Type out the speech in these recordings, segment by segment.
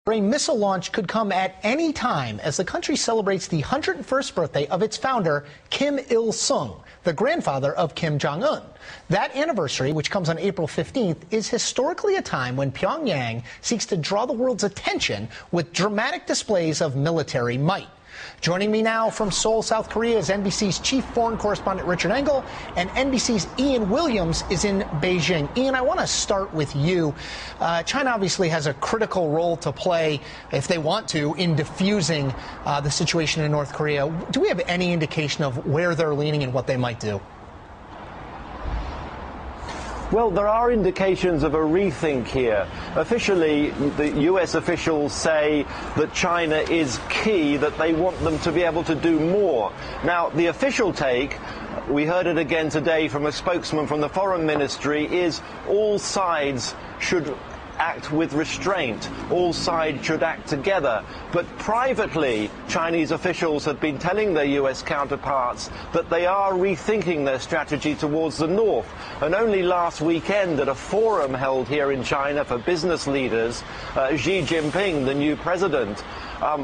A missile launch could come at any time as the country celebrates the 101st birthday of its founder, Kim Il-sung, the grandfather of Kim Jong-un. That anniversary, which comes on April 15th, is historically a time when Pyongyang seeks to draw the world's attention with dramatic displays of military might. Joining me now from Seoul, South Korea, is NBC's chief foreign correspondent Richard Engel, and NBC's Ian Williams is in Beijing. Ian, I want to start with you. China obviously has a critical role to play, if they want to, in diffusing the situation in North Korea. Do we have any indication of where they're leaning and what they might do? Well, there are indications of a rethink here. Officially, the U.S. officials say that China is key, that they want them to be able to do more. Now, the official take, we heard it again today from a spokesman from the Foreign Ministry, is all sides should act with restraint. All sides should act together. But privately, Chinese officials have been telling their U.S. counterparts that they are rethinking their strategy towards the north. And only last weekend, at a forum held here in China for business leaders, Xi Jinping, the new president,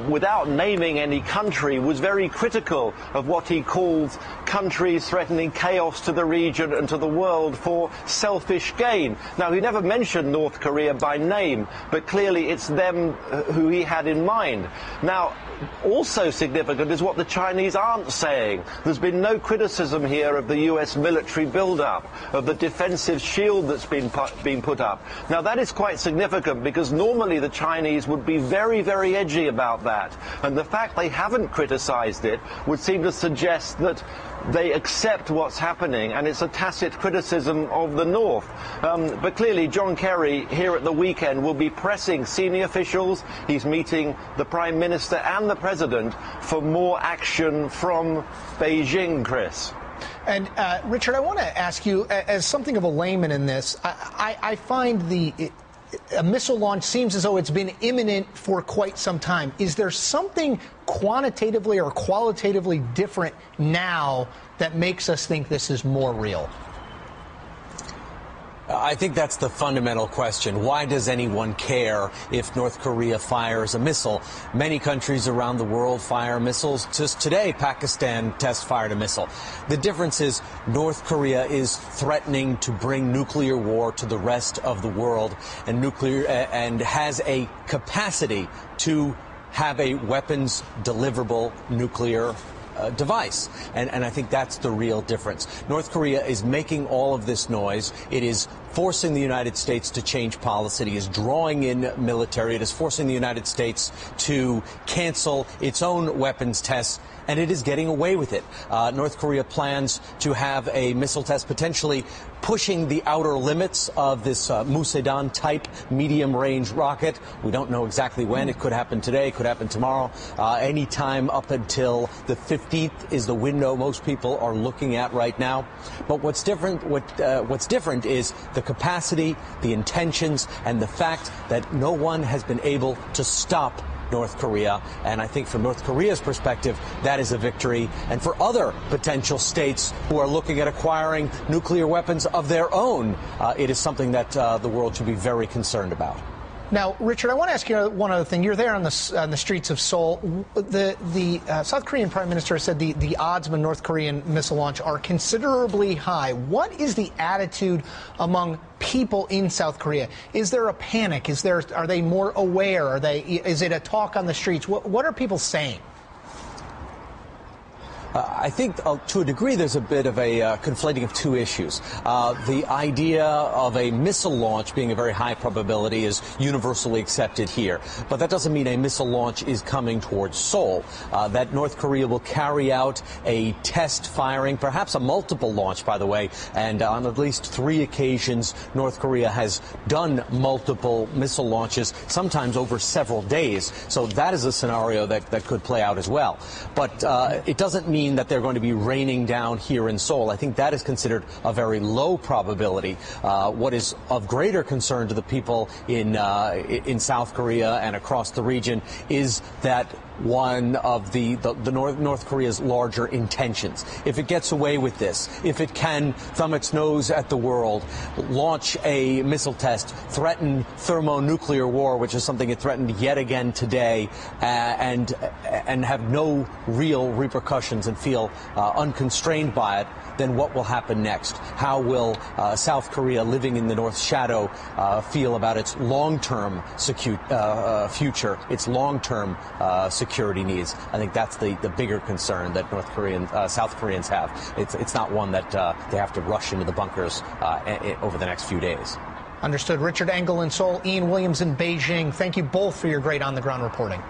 without naming any country, was very critical of what he called countries threatening chaos to the region and to the world for selfish gain. Now, he never mentioned North Korea by name, but clearly it's them who he had in mind. Now, also significant is what the Chinese aren't saying. There's been no criticism here of the U.S. military build-up, of the defensive shield that's been put up. Now, that is quite significant because normally the Chinese would be very, very edgy about that. And the fact they haven't criticized it would seem to suggest that they accept what's happening, and it's a tacit criticism of the North. But clearly, John Kerry here at the weekend will be pressing senior officials. He's meeting the Prime Minister and the President for more action from Beijing, Chris. And, Richard, I want to ask you, as something of a layman in this, I find a missile launch seems as though it's been imminent for quite some time. Is there something quantitatively or qualitatively different now that makes us think this is more real? I think that's the fundamental question. Why does anyone care if North Korea fires a missile? Many countries around the world fire missiles. Just today, Pakistan test-fired a missile. The difference is North Korea is threatening to bring nuclear war to the rest of the world, and has a capacity to have a weapons deliverable nuclear device. And I think that's the real difference. North Korea is making all of this noise. It is forcing the United States to change policy. It is drawing in military. It is forcing the United States to cancel its own weapons tests, and it is getting away with it. North Korea plans to have a missile test potentially pushing the outer limits of this Musedan-type medium-range rocket. We don't know exactly when. It could happen today. It could happen tomorrow. Any time up until the 15th is the window most people are looking at right now. But what's different is the capacity, the intentions, and the fact that no one has been able to stop North Korea. And I think from North Korea's perspective, that is a victory. And for other potential states who are looking at acquiring nuclear weapons of their own, it is something that the world should be very concerned about. Now, Richard, I want to ask you one other thing. You're there on the streets of Seoul. The South Korean Prime Minister said the odds of a North Korean missile launch are considerably high. What is the attitude among people in South Korea? Is there a panic? Are they more aware? Is it a talk on the streets? What are people saying? I think to a degree there's a bit of a conflating of two issues. The idea of a missile launch being a very high probability is universally accepted here. But that doesn't mean a missile launch is coming towards Seoul. That North Korea will carry out a test firing, perhaps a multiple launch, by the way. And on at least 3 occasions, North Korea has done multiple missile launches, sometimes over several days. So that is a scenario that could play out as well. But it doesn't mean mean that they're going to be raining down here in Seoul. I think that is considered a very low probability. What is of greater concern to the people in South Korea and across the region is that one of the North Korea's larger intentions. If it gets away with this, if it can thumb its nose at the world, launch a missile test, threaten thermonuclear war, which is something it threatened yet again today, and have no real repercussions and feel unconstrained by it, then what will happen next? How will South Korea, living in the North's shadow, feel about its long-term future, its long-term security needs? I think that's the bigger concern that South Koreans have. It's not one that they have to rush into the bunkers over the next few days. Understood. Richard Engel in Seoul, Ian Williams in Beijing. Thank you both for your great on-the-ground reporting.